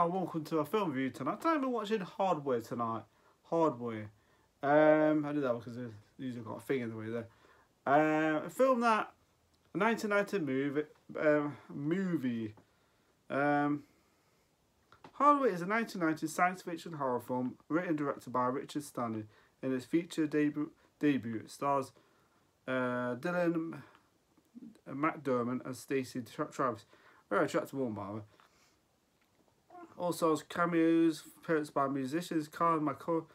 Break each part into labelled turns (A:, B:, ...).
A: and welcome to a film review tonight. I'm watching Hardware tonight. Hardware. I did that because there's usually got a thing in the way there. A film that 1990 movie. Hardware is a 1990 science fiction horror film written and directed by Richard Stanley. In its feature debut, it stars Dylan McDermott and Stacey Travis. Very attractive woman, by the way. Also has cameos appearances by musicians Carl McCoy,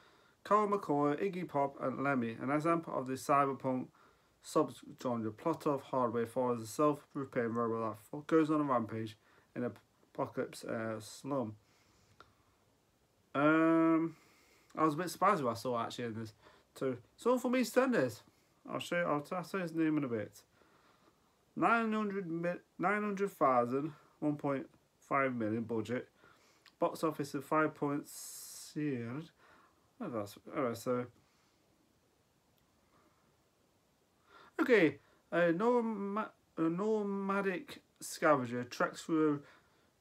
A: Iggy Pop and Lemmy. An example of the cyberpunk subgenre. Plot of Hardware follows a self-repairing robot that goes on a rampage in an apocalypse slum. I was a bit surprised when I saw actually in this too. So from EastEnders, I'll say his name in a bit. 900,000, 1.5 million budget. Box office of 5.0. Oh, that's alright. So, okay, a nomadic scavenger treks through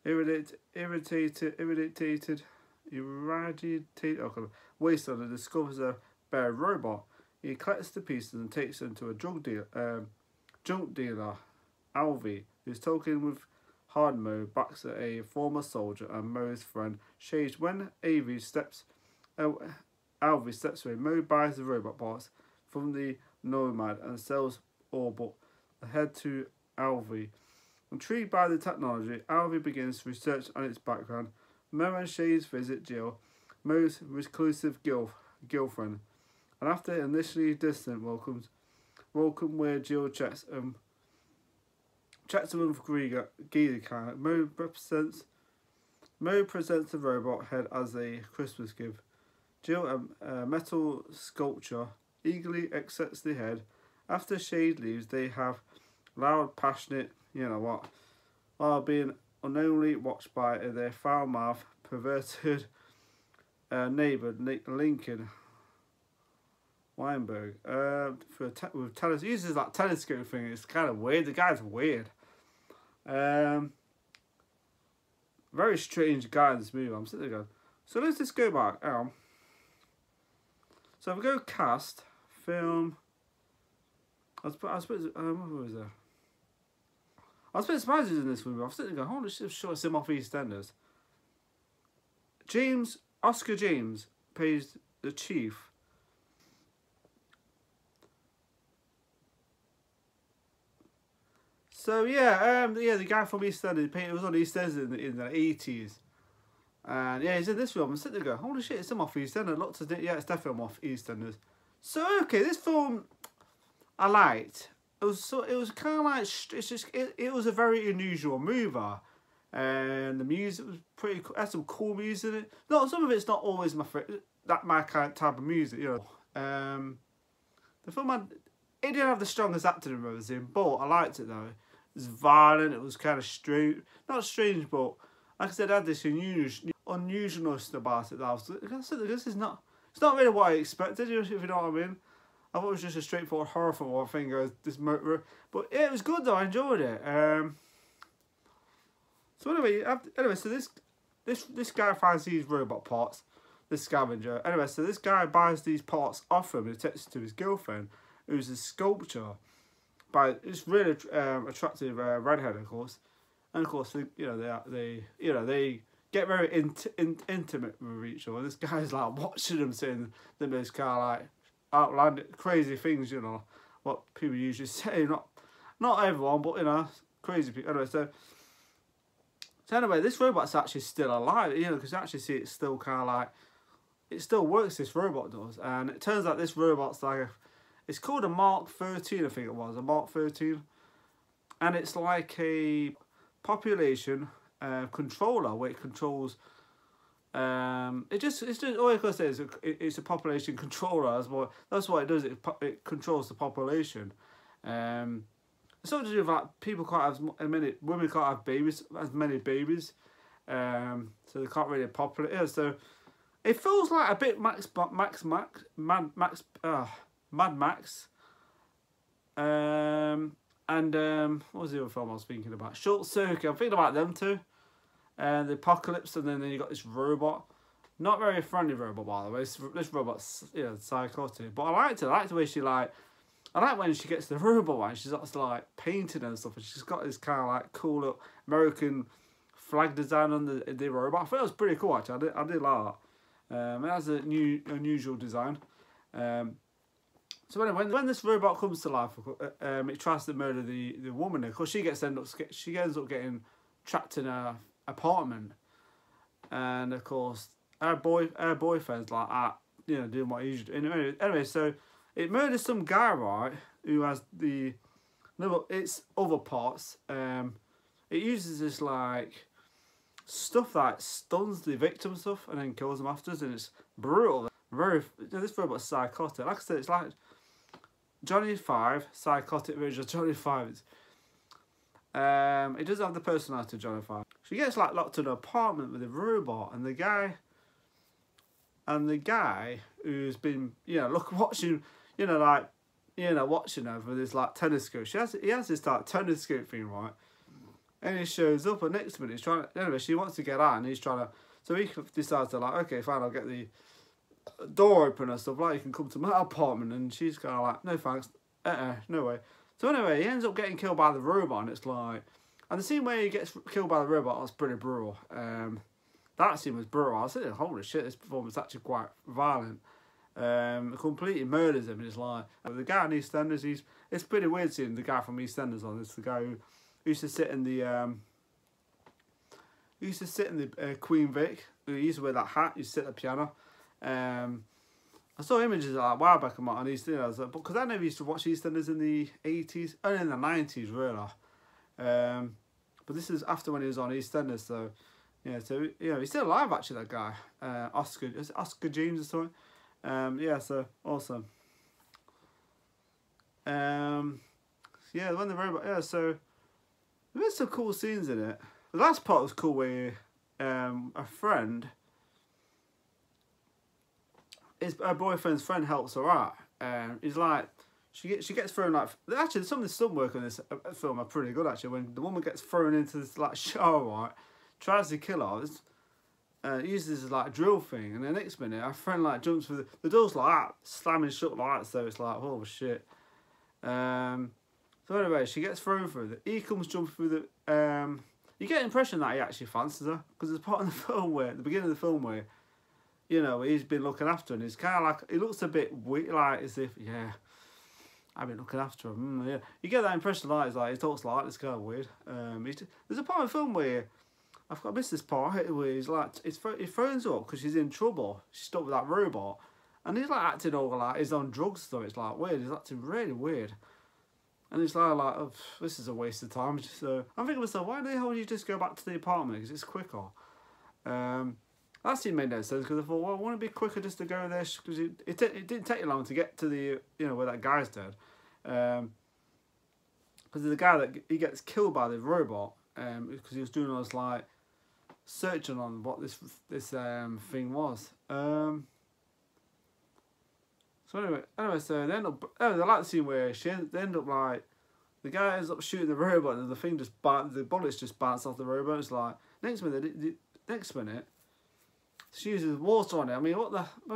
A: irradiated wasteland and discovers a buried robot. He collects the pieces and takes them to a junk dealer, Alvy, who's talking with Hard Mo, backs at a former soldier and Mo's friend Shades. When Alvy steps away, Mo buys the robot parts from the Nomad and sells all but head to Alvy. Intrigued by the technology, Alvy begins research on its background. Mo and Shades visit Jill, Mo's reclusive girlfriend, and after initially distant welcome where Jill checks him with Giga kind. Mo presents the robot head as a Christmas gift. Jill, a metal sculpture, eagerly accepts the head. After Shade leaves, they have loud, passionate, while being unknowingly watched by their foul-mouthed, perverted neighbour Lincoln Weinberg. With tennis, he uses that telescope thing. It's kind of weird. The guy's weird. Very strange guy in this movie. I'm sitting there going, so let's just go back. So if we go cast, film, I suppose, what was there? I was a bit surprised he was in this movie. I was sitting there going, holy shit, sure it's him off EastEnders. Oscar James plays the chief. So the guy from EastEnders, it was on EastEnders in the 80s. And yeah, he's in this film. I'm sitting there going, holy shit, it's him off EastEnders. It's definitely him off EastEnders. So okay, this film I liked. It was kind of like it was a very unusual movie, and the music was pretty cool. It had some cool music in it. No, some of it's not always my kind of type of music, The film it didn't have the strongest acting in I've seen, but I liked it though. It was violent. It was kind of strange, not strange, but like I said, it had this unusualness about it. This is not. It's not really what I expected. If you know what I mean. I thought it was just a straightforward horror film. Or thing goes this motor, but yeah, it was good though. I enjoyed it. So anyway, so this guy finds these robot parts. This scavenger. Anyway, so this guy buys these parts off him and takes it to his girlfriend, who's a sculptor by this really attractive redhead, of course. And of course, they get very intimate with each other. This guy's like watching them saying the most kind of like outlandish, crazy things, what people usually say. Not everyone, but crazy people. Anyway, so anyway, this robot's actually still alive, because you actually see it's still kind of like, it still works. This robot does, and it turns out this robot's like it's called a Mark 13, I think it was a Mark 13, and it's like a population controller where it controls. It's just all I can say is it's a population controller. That's what it does. It controls the population. It's something to do with like people can't have women can't have as many babies, so they can't really populate. Yeah, so it feels like a bit Mad Max. And what was the other film I was thinking about? Short Circuit. I'm thinking about them too. and the apocalypse, and then you got this robot. Not very friendly robot, by the way. This robot's, you know, psychotic. But I liked it. I liked the way she, like... I like when she gets the robot one. She's like painted and stuff. And she's got this kind of like cool little American flag design on the robot. I thought it was pretty cool, actually. I did like that. It has a new, unusual design. So anyway, when this robot comes to life, it tries to murder the woman. Of course, she ends up getting trapped in her apartment. And of course... Her boyfriend's like, you know, doing what he usually do. Anyway, so it murders some guy, right, who has its other parts. It uses this, like, stuff that stuns the victim stuff and then kills them afterwards, and it's brutal. This robot's psychotic. Like I said, it's like Johnny Five, psychotic version of Johnny Five. It does have the personality of Johnny Five. She gets, like, locked in an apartment with a robot, and the guy who's been, you know, watching, you know, like, you know, watching her with his, like, telescope. He has this, like, telescope thing, right? And he shows up, and next minute he's trying to, anyway, she wants to get out, and he's trying to, so he decides to, like, okay, fine, I'll get the door open and stuff, like, you can come to my apartment, and she's kind of like, no thanks, no way. So anyway, he ends up getting killed by the robot, and it's like, and the scene where he gets killed by the robot was pretty brutal. That scene was brutal. I was thinking, holy shit, this performance is actually quite violent. It completely murders him. And it's like, the guy in EastEnders, it's pretty weird seeing the guy from EastEnders on. It's the guy who used to sit in the Queen Vic. Who used to wear that hat. He used to sit at the piano. I saw images like a while back on EastEnders, because I never used to watch EastEnders in the 80s, only in the 90s really. But this is after when he was on EastEnders, so. Yeah, so, you know, he's still alive, actually, that guy. Oscar James or something? Yeah, so, awesome. Yeah, when the robot, yeah, so, there's some cool scenes in it. The last part was cool where a friend, her boyfriend's friend helps her out. He's like, she gets thrown, like, actually, some of the stunt work on this film are pretty good, actually, when the woman gets thrown into this, like, shower, right? Tries to kill her, uses this like drill thing, and the next minute our friend like jumps through the door's like that, slamming shut like that, so it's like, oh shit. So anyway, she gets thrown through he comes jumping through the you get the impression that he actually fancies her, because there's part of the film where, at the beginning of the film where, you know, he's been looking after her, and he's kind of like, he looks a bit weird, like as if, yeah, I've been looking after him. Yeah, you get that impression, like, he talks like this, kind of weird. There's a part of the film where I missed this part where he's like, he phones her up because she's in trouble. She's stuck with that robot, and he's like acting all like he's on drugs. So it's like weird. He's acting really weird, and it's like oh, this is a waste of time. So I'm thinking to myself, why the hell would you just go back to the apartment? Because it's quicker. That scene made no sense, because I thought, well, I want to be quicker just to go there, because it didn't take you long to get to the, you know, where that guy's dead. Because there's a guy that he gets killed by the robot, because he was doing all this like searching on what this thing was. So anyway, so they end up. I like the scene where they end up like the guy ends up shooting the robot, and the thing the bullets just bounce off the robot. It's like next minute, she uses water on it. I mean,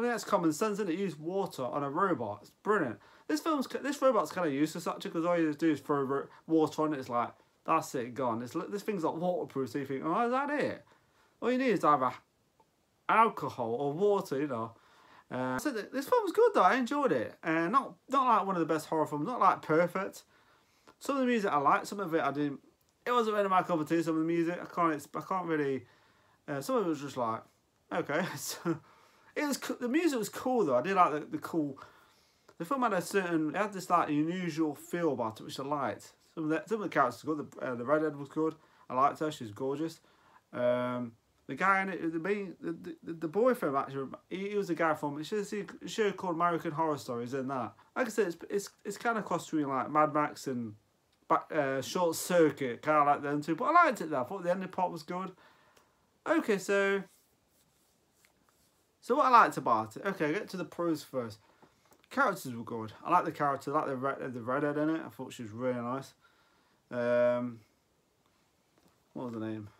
A: that's common sense, isn't it? Use water on a robot. It's brilliant. This robot's kind of useless actually, because all you do is throw water on it. It's like, that's it, gone. This thing's not waterproof, so you think, oh, is that it? All you need is either alcohol or water, you know. So this film's good though. I enjoyed it. Not like one of the best horror films. Not like perfect. Some of the music I liked. Some of it I didn't. It wasn't really my cup of tea. Some of the music I can't really. Some of it was just like, okay. So it was. The music was cool though. I did like the cool. The film had it had this like unusual feel about it, which I liked. Some of the characters were good. The redhead was good. I liked her. She was gorgeous. The guy in it, the boyfriend actually, he was a guy from a show called American Horror Stories. In that, like I said, it's kind of cross between like Mad Max and Short Circuit, kind of like them two. But I liked it though. I thought the ending part was good. Okay, so what I liked about it. Okay, get to the pros first. Characters were good. I like the character. I like the redhead in it. I thought she was really nice. What was her name?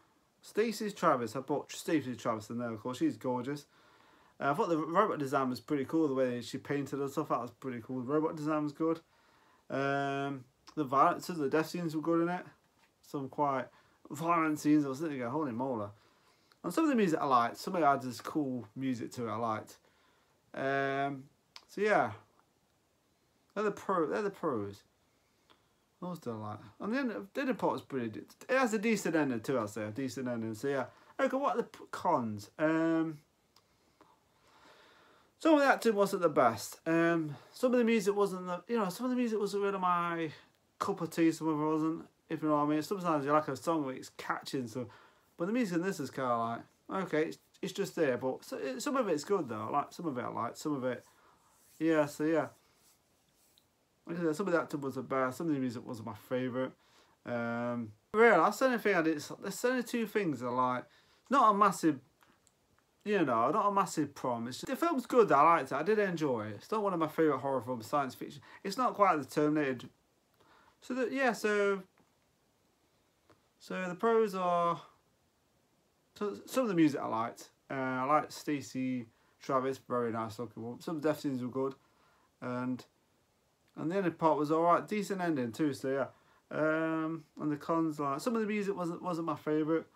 A: Stacey Travis. I bought Stacey Travis in there, of course. She's gorgeous. I thought the robot design was pretty cool. The way she painted and stuff, that was pretty cool. The robot design was good. The violence, the death scenes were good in it. Some quite violent scenes. I was sitting there, holy moly. And some of the music I liked. Some of it had this cool music to it I liked. So yeah. They're the pros. What else do I like? And the end part was pretty. It has a decent ending too, I'll say. A decent ending. So yeah. Okay, what are the cons? Some of the acting wasn't the best. Some of the music wasn't some of the music wasn't really my cup of tea. Some of it wasn't, if you know what I mean. Sometimes you like a song where it's catchy and stuff, but the music in this is kind of like, okay, it's just there. But some of it's good though. I like some of it. Some of it, yeah. So yeah, like I said, some of the acting was the best. Some of the music wasn't my favourite. Really, that's the only thing I did. There's only two things I like. Not a massive. Not a massive problem. It's just, the film's good. I liked it. I did enjoy it. It's not one of my favourite horror films, science fiction. It's not quite the Terminator. So the pros are. So some of the music I liked. I liked Stacey Travis, very nice looking one. Some death scenes were good, and the ending part was alright. Decent ending too. So yeah. And the cons, like some of the music wasn't my favourite,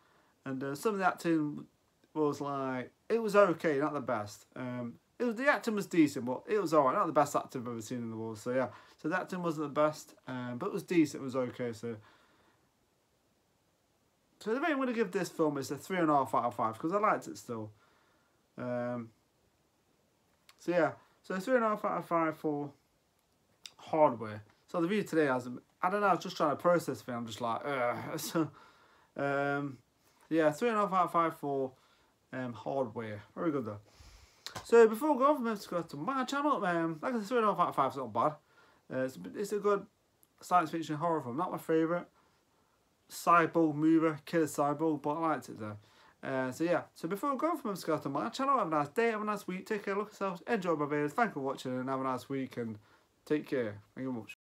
A: and some of the acting was like, it was okay, not the best. The acting was decent, but it was alright, not the best acting I've ever seen in the world. So yeah, so the acting wasn't the best, but it was decent, it was okay. So the rating I'm going to give this film is a 3.5 out of 5 because I liked it still. So yeah, so 3.5 out of 5 for Hardware. So the video today has, I don't know, I was just trying to process the thing. I'm just like, so yeah, 3.5 out of 5 for Hardware. Very good though. So before we go off, let's go to my channel. Like I said, 3.5 out of 5 is not bad. It's a good science fiction horror film. Not my favourite. Cyborg movie, killer cyborg, but I liked it though. So yeah, so before we go off, let's go to my channel. Have a nice day, have a nice week. Take care, look at yourselves, enjoy my videos. Thank you for watching and have a nice week and take care. Thank you very much.